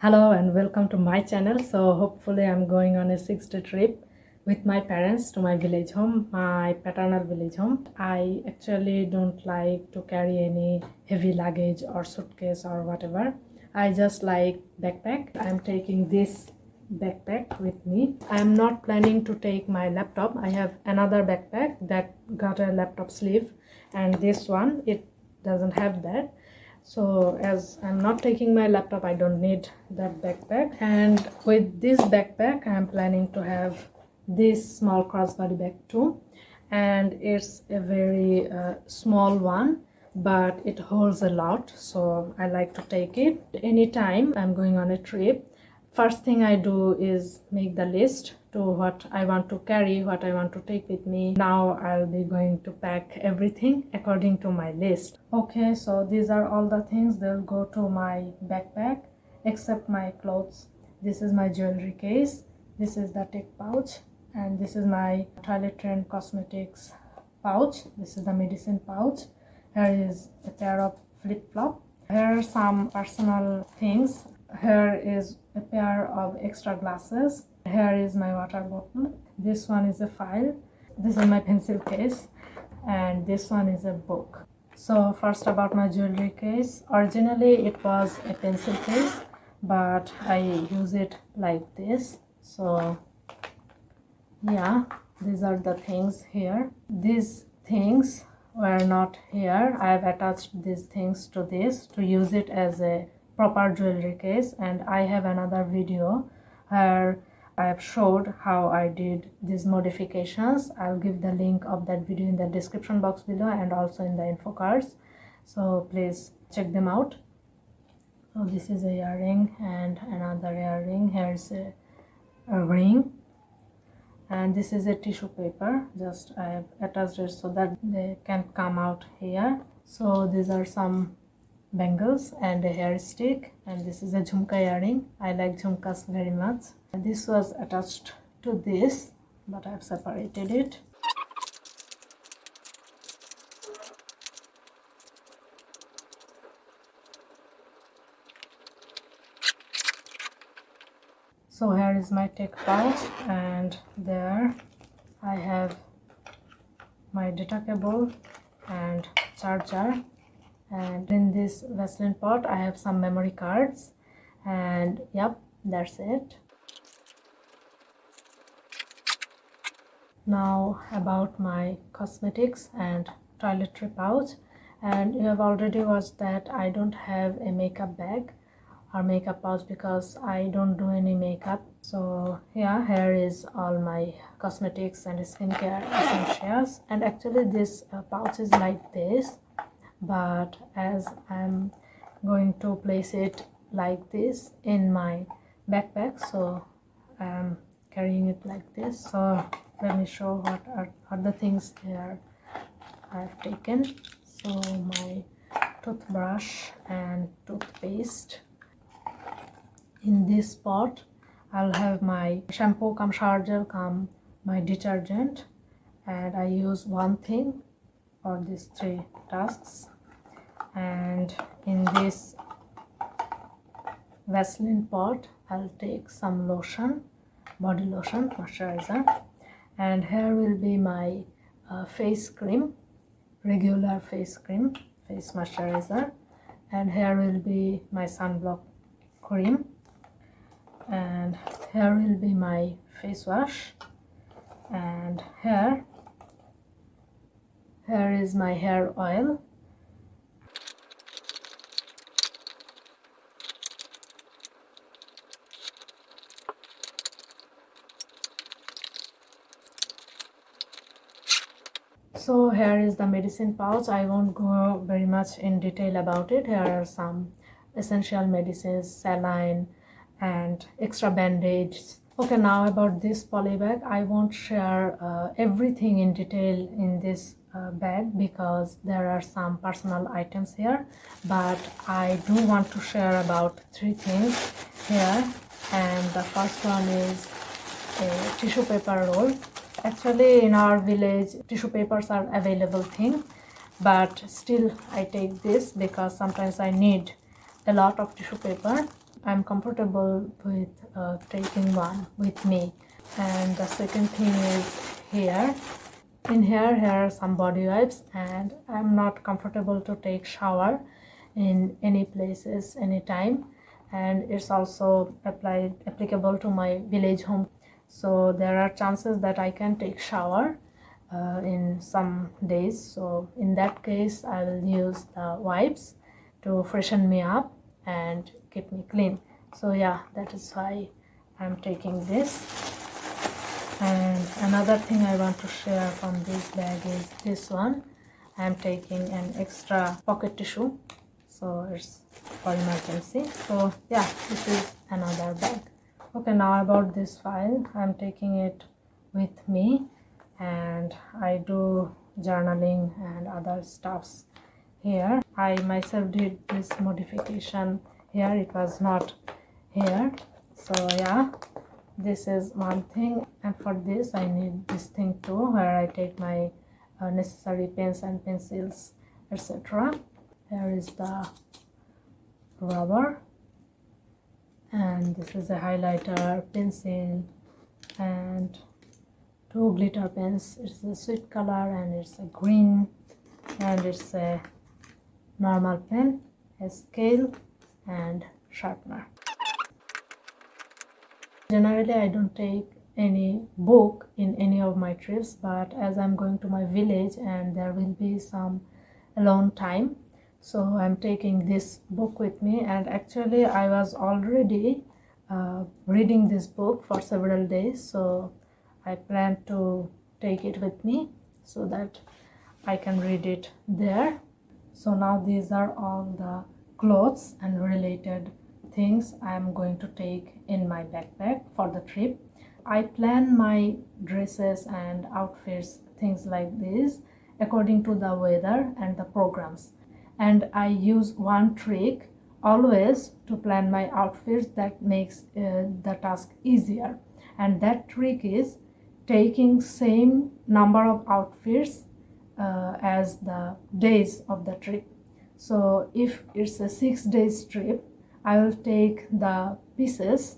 Hello and welcome to my channel. So hopefully I'm going on a 6-day trip with my parents to my village home, my paternal village home. I actually don't like to carry any heavy luggage or suitcase or whatever. I just like backpack. I'm taking this backpack with me. I'm not planning to take my laptop. I have another backpack that got a laptop sleeve, and this one, it doesn't have that. So as I'm not taking my laptop, I don't need that backpack. And with this backpack, I'm planning to have this small crossbody bag too. And it's a very small one, but it holds a lot, so I like to take it. Anytime I'm going on a trip, first thing I do is make the list to what I want to carry, what I want to take with me. Now I'll be going to pack everything according to my list. Okay, so these are all the things that will go to my backpack except my clothes. This is my jewelry case, this is the tech pouch, and this is my toiletry and cosmetics pouch. This is the medicine pouch. Here is a pair of flip-flop. Here are some personal things. Here is a pair of extra glasses. Here is my water bottle. This one is a file. This is my pencil case, and this one is a book. So first about my jewelry case. Originally it was a pencil case, but I use it like this. So yeah, these are the things here. These things were not here. I have attached these things to this to use it as a proper jewelry case, and I have another video where I have showed how I did these modifications. I'll give the link of that video in the description box below and also in the info cards, so please check them out. So this is a earring and another earring. Here's a ring, and this is a tissue paper. Just I have attached it so that they can come out here. So these are some bangles and a hair stick, and this is a jhumka earring. I like jhumkas very much. And this was attached to this, but I have separated it. So here is my tech pouch, and there I have my data cable and charger. And in this Vaseline pot I have some memory cards, and yep, that's it. Now about my cosmetics and toiletry pouch. And you have already watched that I don't have a makeup bag or makeup pouch because I don't do any makeup. So yeah, here is all my cosmetics and skincare essentials. And actually this pouch is like this, but as I'm going to place it like this in my backpack, so I'm carrying it like this. So let me show what are the things here I've taken. So my toothbrush and toothpaste. In this pot I'll have my shampoo cum shower gel cum my detergent, and I use one thing for these three tasks. And in this Vaseline pot I'll take some lotion, body lotion, moisturizer, and here will be my face cream, regular face cream, face moisturizer, and here will be my sunblock cream, and here will be my face wash, and here is my hair oil. So here is the medicine pouch. I won't go very much in detail about it. Here are some essential medicines, saline and extra bandages. Okay, now about this poly bag, I won't share everything in detail in this bag because there are some personal items here, but I do want to share about 3 things here. And the first one is a tissue paper roll. Actually in our village tissue papers are available thing, but still I take this because sometimes I need a lot of tissue paper. I'm comfortable with taking one with me. And the second thing is here. Here are some body wipes, and I'm not comfortable to take shower in any places anytime, and it's also applicable to my village home. So there are chances that I can take shower in some days. So in that case, I will use the wipes to freshen me up and keep me clean. So yeah, that is why I'm taking this. And another thing I want to share from this bag is this one. I'm taking an extra pocket tissue, so it's for emergency. So yeah, this is another bag. Okay, now about this file, I'm taking it with me, and I do journaling and other stuffs here. I myself did this modification here, it was not here. So yeah, this is one thing, and for this I need this thing too, where I take my necessary pens and pencils, etc. Here is the rubber, and this is a highlighter, pencil, and two glitter pens. It's a sweet color and it's a green, and it's a normal pen, a scale, and sharpener. Generally, I don't take any book in any of my trips, but as I'm going to my village and there will be some alone time, so I'm taking this book with me. And actually I was already reading this book for several days, so I plan to take it with me so that I can read it there. So now these are all the clothes and related things I'm going to take in my backpack for the trip. I plan my dresses and outfits, things like this, according to the weather and the programs. And I use one trick always to plan my outfits that makes the task easier. And that trick is taking same number of outfits as the days of the trip. So if it's a 6 days trip, I will take the pieces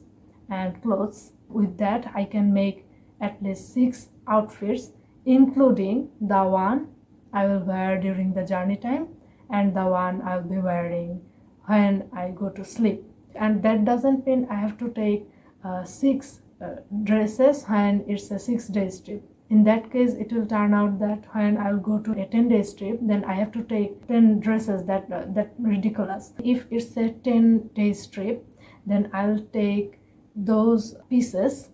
and clothes. With that I can make at least 6 outfits, including the one I will wear during the journey time and the one I'll be wearing when I go to sleep. And that doesn't mean I have to take 6 dresses when it's a 6 days trip. In that case, it will turn out that when I'll go to a 10 days trip, then I have to take 10 dresses. That ridiculous. If it's a 10 days trip, then I'll take those pieces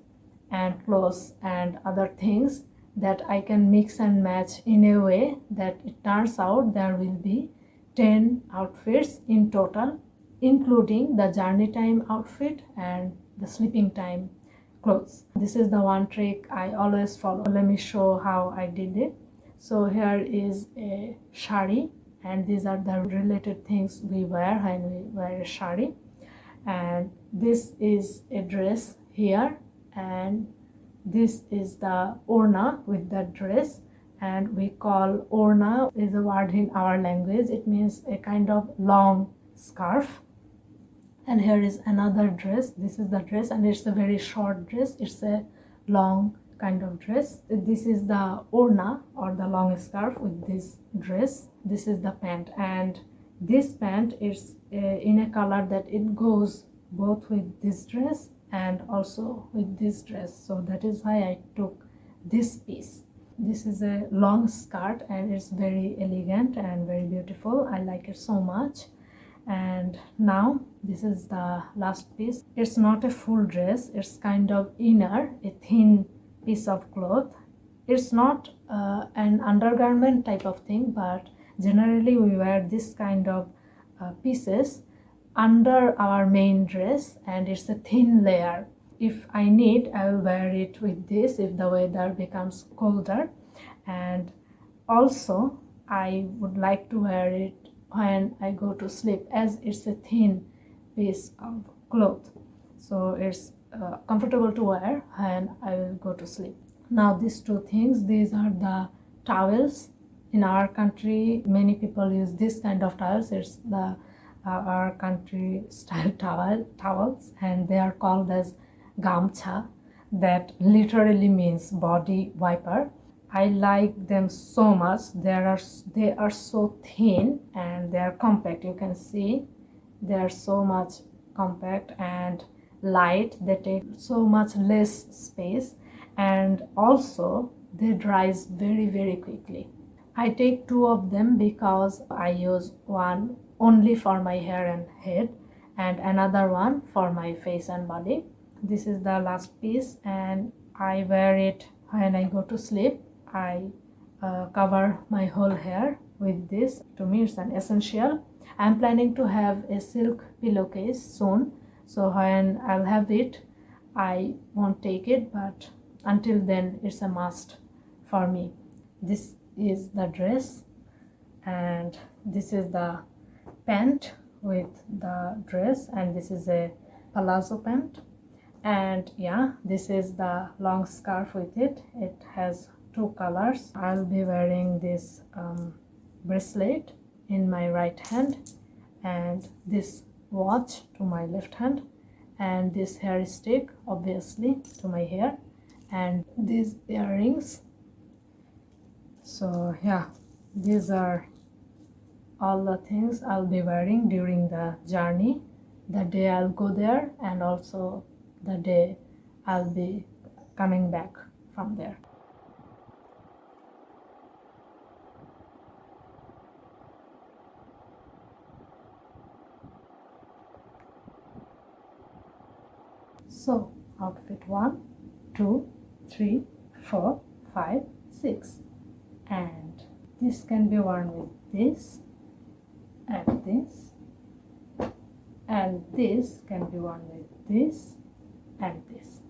and clothes and other things that I can mix and match in a way that it turns out there will be 10 outfits in total, including the journey time outfit and the sleeping time clothes. This is the one trick I always follow. Let me show how I did it. So here is a shari, and these are the related things we wear when we wear a shari. And this is a dress here, and this is the orna with the dress, and we call orna is a word in our language. It means a kind of long scarf. And here is another dress. This is the dress, and it's a very short dress. It's a long kind of dress. This is the orna or the long scarf with this dress. This is the pant, and this pant is in a color that it goes both with this dress and also with this dress. So that is why I took this piece. This is a long skirt and it's very elegant and very beautiful. I like it so much. And now this is the last piece. It's not a full dress, it's kind of inner, a thin piece of cloth. It's not an undergarment type of thing, but generally we wear this kind of pieces under our main dress, and it's a thin layer. If I need, I will wear it with this if the weather becomes colder. And also I would like to wear it when I go to sleep, as it's a thin piece of cloth, so it's comfortable to wear when I will go to sleep. Now these two things, these are the towels. In our country many people use this kind of towels. It's the our country style towels, and they are called as gamcha, that literally means body wiper. I like them so much. They are so thin and they are compact. You can see they are so much compact and light. They take so much less space, and also they dries very quickly. I take two of them because I use one only for my hair and head and another one for my face and body. This is the last piece and I wear it when I go to sleep. I cover my whole hair with this. To me it's an essential. I'm planning to have a silk pillowcase soon, so when I'll have it I won't take it, but until then it's a must for me. This is the dress and this is the pant with the dress, and this is a palazzo pant, and yeah, this is the long scarf with it. It has two colors. I'll be wearing this bracelet in my right hand and this watch to my left hand, and this hair stick obviously to my hair, and these earrings. So yeah, these are all the things I'll be wearing during the journey, the day I'll go there and also the day I'll be coming back from there. So outfit 1, 2, 3, 4, 5, 6, and this can be worn with this and this, and this can be worn with this and this.